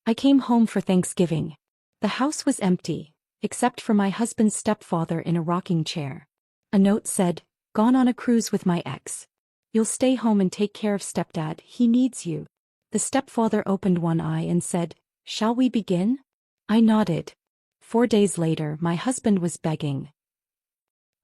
I came home for Thanksgiving. The house was empty, except for my husband's stepfather in a rocking chair. A note said, "Gone on a cruise with my ex. You'll stay home and take care of stepdad, he needs you." The stepfather opened one eye and said, "Shall we begin?" I nodded. 4 days later, my husband was begging.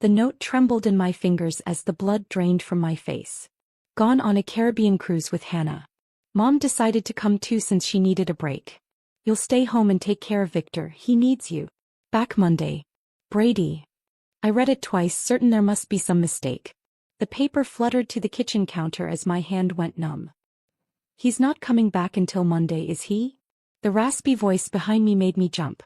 The note trembled in my fingers as the blood drained from my face. Gone on a Caribbean cruise with Hannah. Mom decided to come too since she needed a break. You'll stay home and take care of Victor, he needs you. Back Monday. Brady. I read it twice, certain there must be some mistake. The paper fluttered to the kitchen counter as my hand went numb. He's not coming back until Monday, is he? The raspy voice behind me made me jump.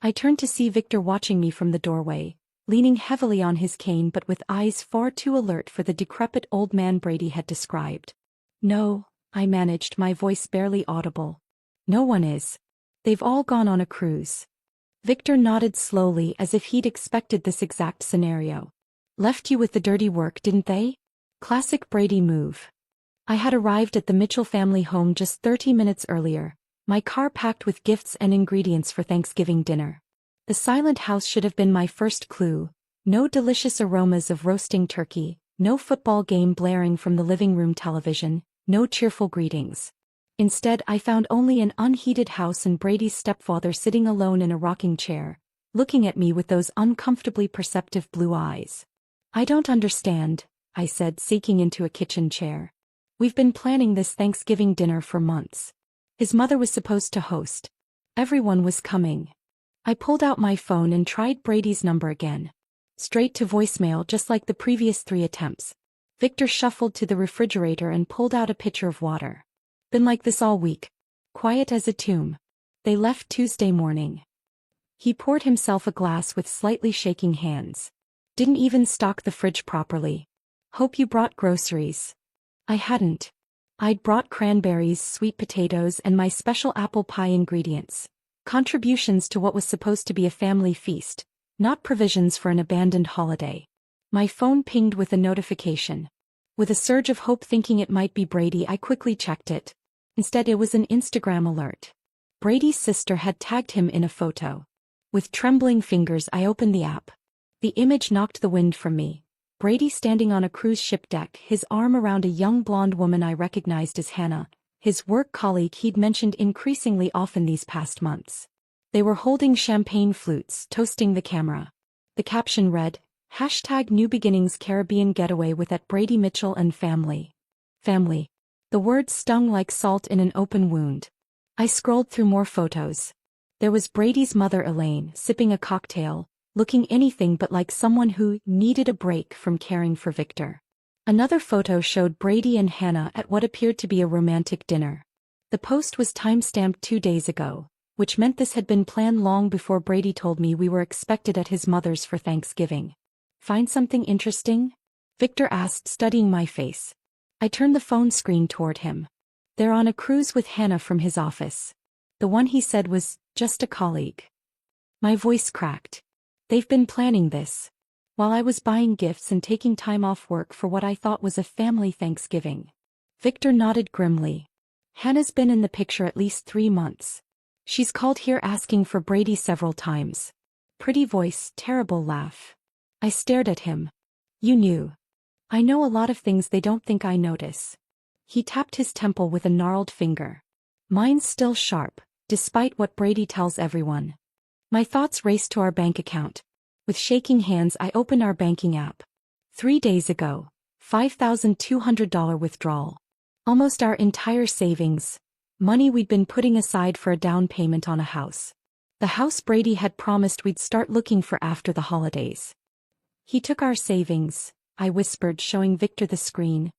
I turned to see Victor watching me from the doorway, leaning heavily on his cane but with eyes far too alert for the decrepit old man Brady had described. "No," I managed, my voice barely audible. "No one is. They've all gone on a cruise." Victor nodded slowly as if he'd expected this exact scenario. "Left you with the dirty work, didn't they?" Classic Brady move. I had arrived at the Mitchell family home just 30 minutes earlier, my car packed with gifts and ingredients for Thanksgiving dinner. The silent house should have been my first clue. No delicious aromas of roasting turkey, no football game blaring from the living room television, no cheerful greetings. Instead, I found only an unheated house and Brady's stepfather sitting alone in a rocking chair, looking at me with those uncomfortably perceptive blue eyes. "I don't understand," I said, sinking into a kitchen chair. "We've been planning this Thanksgiving dinner for months. His mother was supposed to host. Everyone was coming." I pulled out my phone and tried Brady's number again. Straight to voicemail, just like the previous 3 attempts. Victor shuffled to the refrigerator and pulled out a pitcher of water. "Been like this all week. Quiet as a tomb. They left Tuesday morning." He poured himself a glass with slightly shaking hands. "Didn't even stock the fridge properly. Hope you brought groceries." I hadn't. I'd brought cranberries, sweet potatoes, and my special apple pie ingredients. Contributions to what was supposed to be a family feast, not provisions for an abandoned holiday. My phone pinged with a notification. With a surge of hope thinking it might be Brady, I quickly checked it. Instead, it was an Instagram alert. Brady's sister had tagged him in a photo. With trembling fingers, I opened the app. The image knocked the wind from me. Brady standing on a cruise ship deck, his arm around a young blonde woman I recognized as Hannah, his work colleague he'd mentioned increasingly often these past months. They were holding champagne flutes, toasting the camera. The caption read, #New Beginnings Caribbean Getaway with at Brady Mitchell and Family. Family. The words stung like salt in an open wound. I scrolled through more photos. There was Brady's mother Elaine, sipping a cocktail, looking anything but like someone who needed a break from caring for Victor. Another photo showed Brady and Hannah at what appeared to be a romantic dinner. The post was time-stamped 2 days ago, which meant this had been planned long before Brady told me we were expected at his mother's for Thanksgiving. "Find something interesting?" Victor asked, studying my face. I turned the phone screen toward him. "They're on a cruise with Hannah from his office. The one he said was just a colleague." My voice cracked. "They've been planning this while I was buying gifts and taking time off work for what I thought was a family Thanksgiving." Victor nodded grimly. "Hannah's been in the picture at least 3 months. She's called here asking for Brady several times." Pretty voice, terrible laugh. I stared at him. "You knew." "I know a lot of things they don't think I notice." He tapped his temple with a gnarled finger. "Mine's still sharp, despite what Brady tells everyone." My thoughts raced to our bank account. With shaking hands, I opened our banking app. 3 days ago, $5,200 withdrawal. Almost our entire savings. Money we'd been putting aside for a down payment on a house. The house Brady had promised we'd start looking for after the holidays. "He took our savings," I whispered, showing Victor the screen.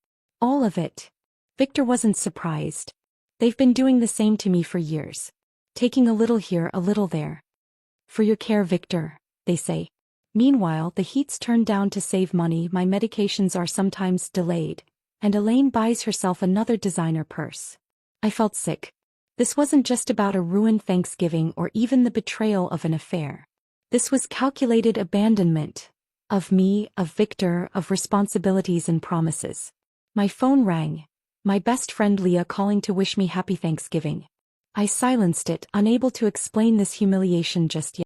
"All of it." Victor wasn't surprised. "They've been doing the same to me for years. Taking a little here, a little there. For your care, Victor, they say. Meanwhile, the heat's turned down to save money, my medications are sometimes delayed, and Elaine buys herself another designer purse." I felt sick. This wasn't just about a ruined Thanksgiving or even the betrayal of an affair. This was calculated abandonment. Of me, of Victor, of responsibilities and promises. My phone rang. My best friend Leah calling to wish me happy Thanksgiving. I silenced it, unable to explain this humiliation just yet.